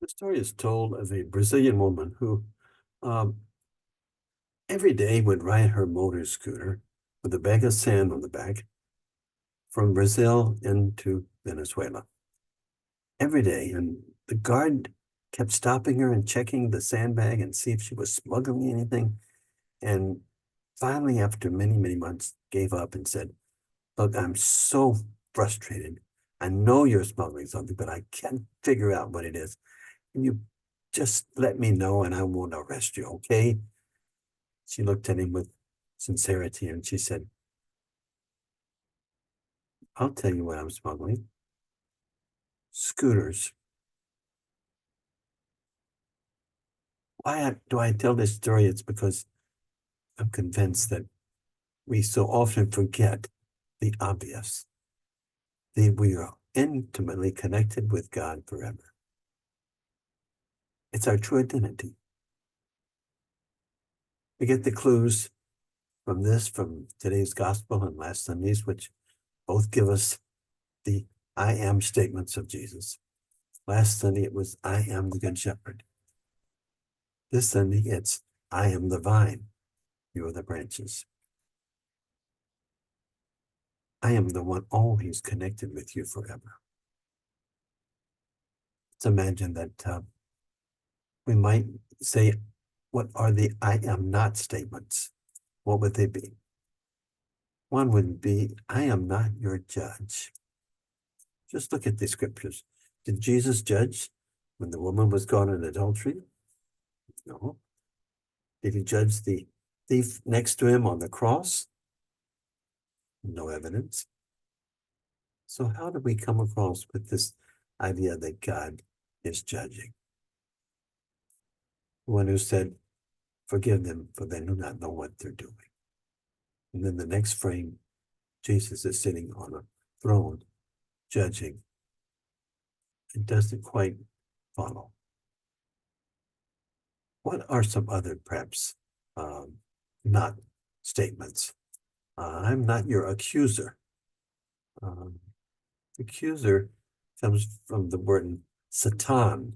The story is told of a Brazilian woman who um, every day would ride her motor scooter with a bag of sand on the back from Brazil into Venezuela. Every day. And the guard kept stopping her and checking the sandbag and see if she was smuggling anything. And finally, after many, many months, gave up and said, "Look, I'm so frustrated. I know you're smuggling something, but I can't figure out what it is. Can you just let me know and I won't arrest you, okay?" She looked at him with sincerity and she said, "I'll tell you what I'm smuggling. Scooters." Why do I tell this story? It's because I'm convinced that we so often forget the obvious, that we are intimately connected with God forever. It's our true identity. We get the clues from this, from today's gospel and last Sunday's, which both give us the I am statements of Jesus. Last Sunday, it was, I am the good shepherd. This Sunday, it's, I am the vine. You are the branches. I am the one always connected with you forever. Let's imagine that we might say, what are the I am not statements? What would they be? One would be, I am not your judge. Just look at the scriptures. Did Jesus judge when the woman was caught in adultery? No. Did he judge the thief next to him on the cross? No evidence. So how do we come across with this idea that God is judging? The one who said, forgive them, for they do not know what they're doing. And then the next frame, Jesus is sitting on a throne, judging. It doesn't quite follow. What are some other, perhaps, not statements? I'm not your accuser. Accuser comes from the word Satan,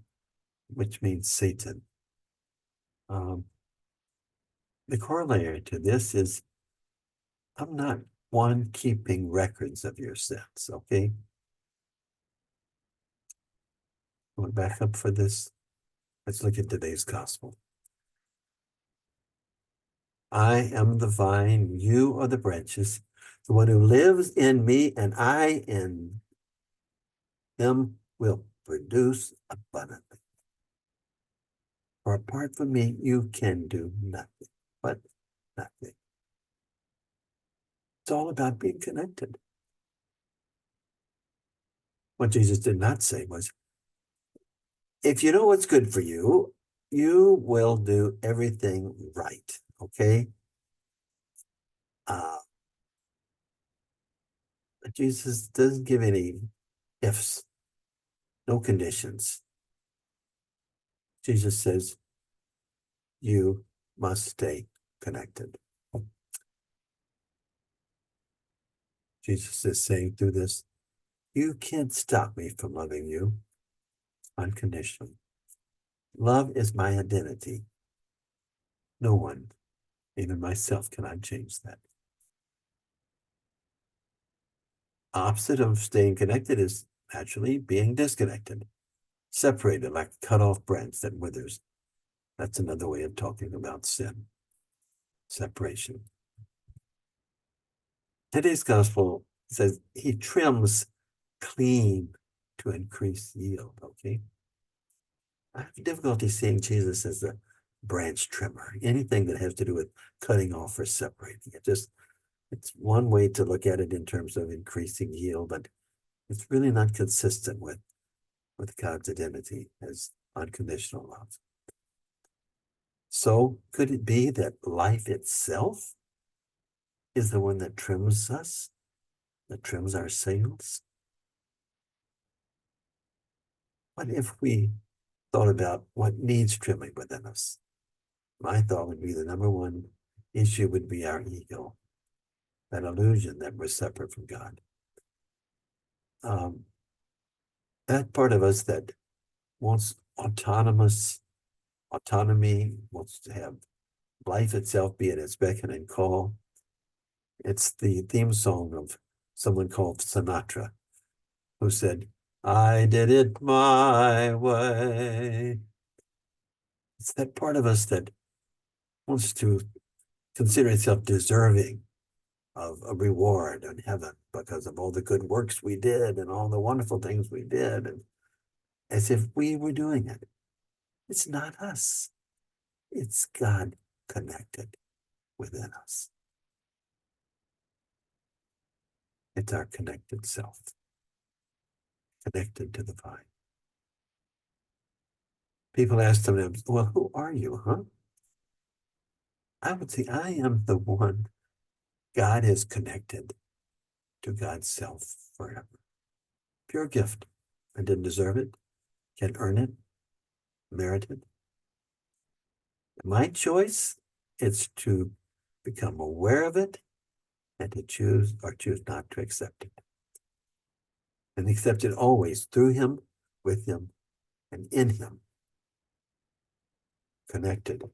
which means Satan. The corollary to this is, I'm not one keeping records of your sins, okay? Going back up for this, let's look at today's gospel. I am the vine, you are the branches. The one who lives in me and I in them will produce abundantly. For apart from me, you can do nothing, but nothing. It's all about being connected. What Jesus did not say was, if you know what's good for you, you will do everything right, okay? Jesus doesn't give any ifs, no conditions. Jesus says, you must stay connected. Jesus is saying through this, you can't stop me from loving you unconditionally. Love is my identity. No one, even myself, cannot change that. Opposite of staying connected is naturally being disconnected, separated like a cut off branch that withers. That's another way of talking about sin, separation. Today's gospel says he trims clean to increase yield, okay? I have difficulty seeing Jesus as a branch trimmer, anything that has to do with cutting off or separating. It's one way to look at it in terms of increasing yield, but it's really not consistent with God's identity as unconditional love. So could it be that life itself is the one that trims us, that trims our sails? What if we thought about what needs trimming within us? My thought would be the number one issue would be our ego, that illusion that we're separate from God. That part of us that wants autonomy, wants to have life itself be at its beck and call. It's the theme song of someone called Sinatra, who said, "I did it my way." It's that part of us that wants to consider itself deserving of a reward in heaven because of all the good works we did and all the wonderful things we did, and as if we were doing it. It's not us. It's God connected within us. It's our connected self, connected to the vine. People ask them, well, who are you, huh? I would say, I am the one God is connected to God's self forever. Pure gift. I didn't deserve it, can't earn it, merit it. My choice is to become aware of it and to choose or choose not to accept it. And accept it always through Him, with Him, and in Him, connected